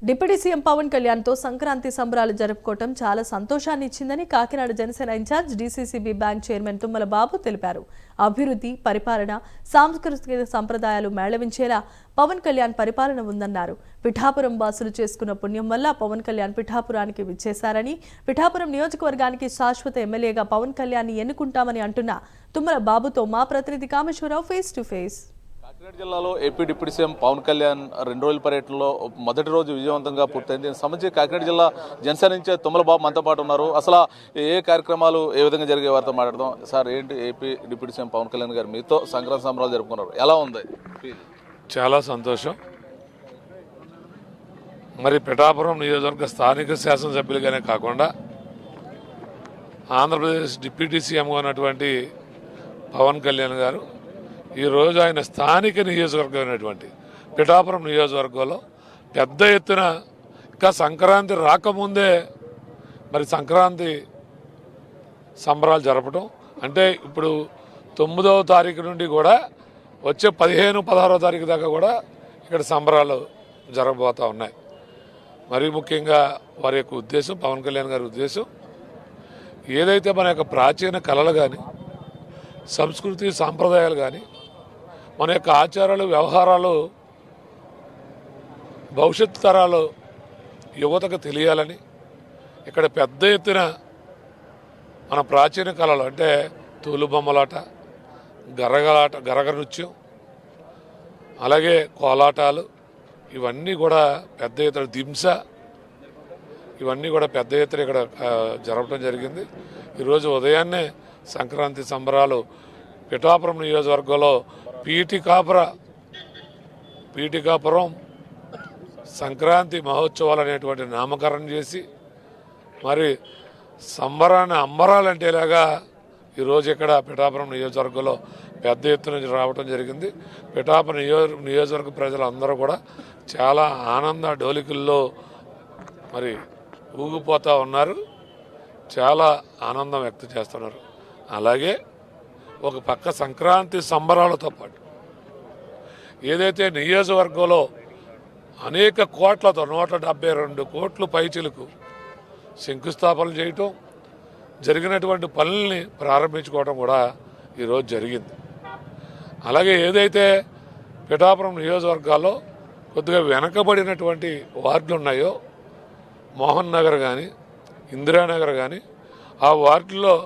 Deputy CM Pawan కళ్యాణ్తో సంక్రాంతి సంబరాలు జరుపుకోవటం చాలా సంతోషాన్ని ఇచ్చిందని Kakinada Janasena incharge DCCB bank chairman Tummala Babu తెలిపారు. అభివృద్ధి, పరిపాలన, సాంస్కృతిక సంప్రదాయాలు మేళవించేలా పవన్ కళ్యాణ్ పరిపాలన ఉందన్నారు. పిఠాపురం వాసులు చేసుకున్న పుణ్యం వల్ల పవన్ కళ్యాణ్ పిఠాపురానికి విచ్చేశారని, పిఠాపురం నియోజకవర్గానికి శాశ్వత ఎమ్మెల్యేగా పవన్ కళ్యాణ్ని ఎన్నుకుంటామని అంటున్న తుమ్మల బాబుతో మా ప్రతినిధి కామేశ్వరరావు ఫేస్ టు ఫేస్. కాకినాడ జిల్లాలో AP deputy CM Pawan Kalyan 2 రోజుల పర్యటనలో మొదటి రోజు విజయవంతంగా పూర్తయింది. దీనికి సంబంధించి కాకినాడ జిల్లా జనసేన నుంచి తుమ్మల బాబు మనతో పాటు ఉన్నారు. అసలు ఏ కార్యక్రమాలు ఏ విధంగా జరిగే వారితో మాట్లాడదాం. సార్, ఏంటి AP deputy CM Pawan Kalyan garu మీతో సంక్రాంతి సంబరాలు జరుపుకున్నారు, ఎలా ఉంది? చాలా సంతోషం. మరి పిఠాపురం నియోజకవర్గ స్థానిక శాసనసభ్యులుగానే కాకుండా ఆంధ్రప్రదేశ్ డిప్యూటీ సీఎంగా ఉన్నటువంటి పవన్ కళ్యాణ్ గారు ఈరోజు ఆయన స్థానిక నియోజకవర్గమైనటువంటి పిఠాపురం నియోజకవర్గంలో పెద్ద ఎత్తున ఇంకా సంక్రాంతి రాకముందే మరి సంక్రాంతి సంబరాలు జరపడం అంటే ఇప్పుడు 9వ తారీఖు నుండి కూడా వచ్చే 15, 16వ తారీఖు దాకా కూడా ఇక్కడ సంబరాలు జరగబోతూ ఉన్నాయి. మరి ముఖ్యంగా వారి యొక్క ఉద్దేశం, పవన్ కళ్యాణ్ గారి ఉద్దేశం, ఏదైతే మన యొక్క ప్రాచీన కళలు కానీ, సంస్కృతి సాంప్రదాయాలు కానీ, మన యొక్క ఆచారాలు, వ్యవహారాలు భవిష్యత్తు తరాలు యువతకు తెలియాలని ఇక్కడ పెద్ద ఎత్తున మన ప్రాచీన కళలు అంటే తూలుబొమ్మలాట, గరగ నృత్యం, అలాగే కోలాటాలు, ఇవన్నీ కూడా పెద్ద ఎత్తున దింస, ఇవన్నీ కూడా పెద్ద ఎత్తున ఇక్కడ జరపడం జరిగింది. ఈరోజు ఉదయాన్నే సంక్రాంతి సంబరాలు పిఠాపురం నియోజకవర్గంలో పీఠికాపురం సంక్రాంతి మహోత్సవాలు అనేటువంటి నామకరణం చేసి మరి సంబరాన్ని అంబరాలంటేలాగా ఈరోజు ఇక్కడ పిఠాపురం నియోజకవర్గంలో పెద్ద ఎత్తున రావడం జరిగింది. పిఠాపురం నియోజకవర్గ ప్రజలందరూ కూడా చాలా ఆనంద డోలికల్లో మరి ఊగిపోతూ ఉన్నారు, చాలా ఆనందం వ్యక్తం చేస్తున్నారు. అలాగే ఒక పక్క సంక్రాంతి సంబరాలతో పాటు ఏదైతే నియోజకవర్గంలో అనేక కోట్లతో 172 కోట్లు పైచిలకు శంకుస్థాపనలు చేయటం, జరిగినటువంటి పనుల్ని ప్రారంభించుకోవడం కూడా ఈరోజు జరిగింది. అలాగే ఏదైతే పిఠాపురం నియోజకవర్గాల్లో కొద్దిగా వెనకబడినటువంటి వార్డులు ఉన్నాయో, మోహన్ నగర్ కానీ, ఇందిరానగర్ కానీ, ఆ వార్డుల్లో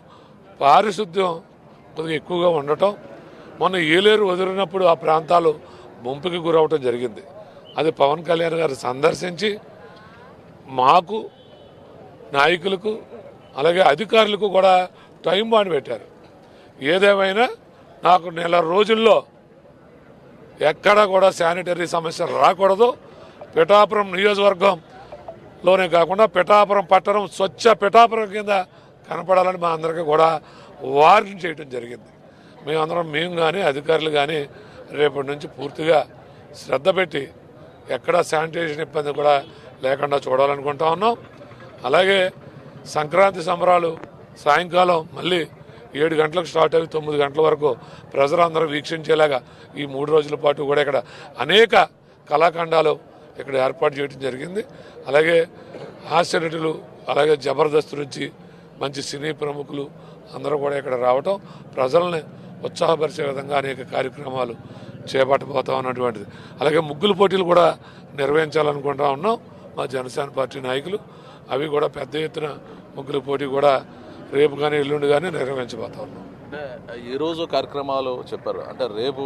పారిశుద్ధ్యం కొద్దిగా ఎక్కువగా ఉండటం, మొన్న ఏలేరు వదిలినప్పుడు ఆ ప్రాంతాలు ముంపుకి గురవటం జరిగింది. అది పవన్ కళ్యాణ్ గారు సందర్శించి మాకు, నాయకులకు, అలాగే అధికారులకు కూడా టైం బాండ్ పెట్టారు. ఏదేమైనా నాకు 1 నెల రోజుల్లో ఎక్కడా కూడా శానిటరీ సమస్య రాకూడదు, పిఠాపురం నియోజకవర్గంలోనే కాకుండా పిఠాపురం పట్టణం స్వచ్ఛ పిఠాపురం కింద కనపడాలని మా అందరికీ కూడా వార్నింగ్ చేయడం జరిగింది. మేము కానీ అధికారులు కానీ రేపటి నుంచి పూర్తిగా శ్రద్ధ పెట్టి ఎక్కడా శానిటేషన్ ఇబ్బంది కూడా లేకుండా చూడాలనుకుంటా ఉన్నాం. అలాగే సంక్రాంతి సంబరాలు సాయంకాలం మళ్ళీ 7 గంటలకు స్టార్ట్ అయ్యి 9 గంటల వరకు ప్రజలందరూ వీక్షించేలాగా ఈ 3 రోజుల పాటు కూడా ఇక్కడ అనేక కళాఖండాలు ఇక్కడ ఏర్పాటు చేయడం జరిగింది. అలాగే హాస్యనటులు, అలాగే జబర్దస్త్ నుంచి మంచి సినీ ప్రముఖులు అందరూ కూడా ఇక్కడ రావటం, ప్రజల్ని ఉత్సాహపరిచే విధంగా అనేక కార్యక్రమాలు చేపట్టబోతాం అన్నటువంటిది. అలాగే ముగ్గుల పోటీలు కూడా నిర్వహించాలనుకుంటా ఉన్నాం మా జనసేన పార్టీ నాయకులు. అవి కూడా పెద్ద ఎత్తున ముగ్గుల పోటీ కూడా రేపు కానీ ఎల్లుండి కానీ నిర్వహించబోతా ఉన్నాం. అంటే ఈరోజు కార్యక్రమాలు చెప్పారు, అంటే రేపు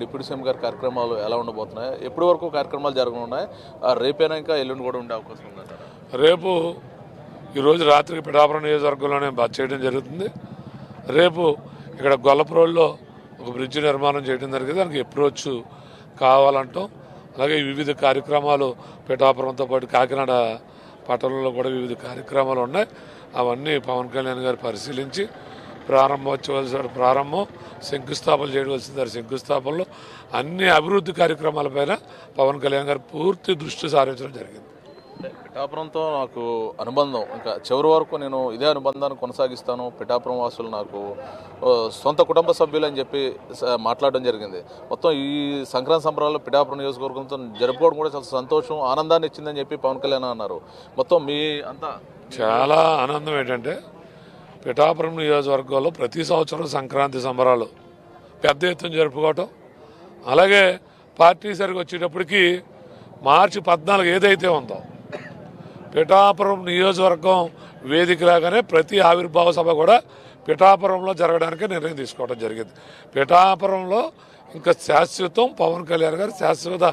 డిప్యూటీ సీఎం గారి కార్యక్రమాలు ఎలా ఉండబోతున్నాయి, ఎప్పటి వరకు కార్యక్రమాలు జరగనున్నాయి, రేపైనా ఇంకా ఎల్లుండి కూడా ఉండే అవకాశం ఉందంటారు? రేపు ఈరోజు రాత్రికి పిఠాపురం నియోజకవర్గంలోనే బస చేయడం జరుగుతుంది. రేపు ఇక్కడ గొల్లప్రోల్లో ఒక బ్రిడ్జి నిర్మాణం చేయడం జరిగింది, దానికి అప్రోచ్ కావాలంటాం. అలాగే వివిధ కార్యక్రమాలు పిఠాపురంతో పాటు కాకినాడ పట్టణంలో కూడా వివిధ కార్యక్రమాలు ఉన్నాయి. అవన్నీ పవన్ కళ్యాణ్ గారు పరిశీలించి ప్రారంభం, శంకుస్థాపన చేయవలసిన శంకుస్థాపనలో అన్ని అభివృద్ధి కార్యక్రమాలపైన పవన్ కళ్యాణ్ గారు పూర్తి దృష్టి సారించడం జరిగింది. పిఠాపురంతో నాకు అనుబంధం ఇంకా చివరి వరకు నేను ఇదే అనుబంధాన్ని కొనసాగిస్తాను. పిఠాపురం వాసులు నాకు సొంత కుటుంబ సభ్యులు అని చెప్పి మాట్లాడడం జరిగింది. మొత్తం ఈ సంక్రాంతి సంబరాల్లో పిఠాపురం నియోజకవర్గంతో జరుపుకోవడం కూడా చాలా సంతోషం, ఆనందాన్ని ఇచ్చిందని చెప్పి పవన్ కళ్యాణ్ అన్నారు. మొత్తం మీ అంతా చాలా ఆనందం ఏంటంటే పిఠాపురం నియోజకవర్గంలో ప్రతి సంవత్సరం సంక్రాంతి సంబరాలు పెద్ద ఎత్తున జరుపుకోవటం, అలాగే పార్టీ సరిగ్గా వచ్చేటప్పటికి మార్చి 14 ఏదైతే ఉందో పిఠాపురం నియోజకవర్గం వేదికలాగానే ప్రతి ఆవిర్భావ సభ కూడా పిఠాపురంలో జరగడానికి నిర్ణయం తీసుకోవడం జరిగింది. పిఠాపురంలో ఇంకా శాశ్వతం పవన్ కళ్యాణ్ గారు శాశ్వత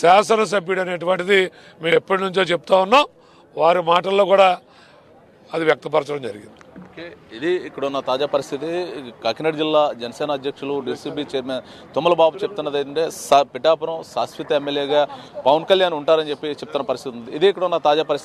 శాసనసభ్యుడు అనేటువంటిది మేము ఎప్పటి నుంచో చెప్తా ఉన్నాం. వారి మాటల్లో కూడా అది వ్యక్తపరచడం జరిగింది. ఓకే, ఇది ఇక్కడ ఉన్న తాజా పరిస్థితి. కాకినాడ జిల్లా జనసేన అధ్యక్షులు డీసీబీ చైర్మన్ తుమ్మల బాబు చెప్తున్నది ఏంటంటే పిఠాపురం శాశ్వత ఎమ్మెల్యేగా పవన్ కళ్యాణ్ ఉంటారని చెప్పి చెప్తున్న పరిస్థితి ఉంది. ఇది ఇక్కడ ఉన్న తాజా పరిస్థితి.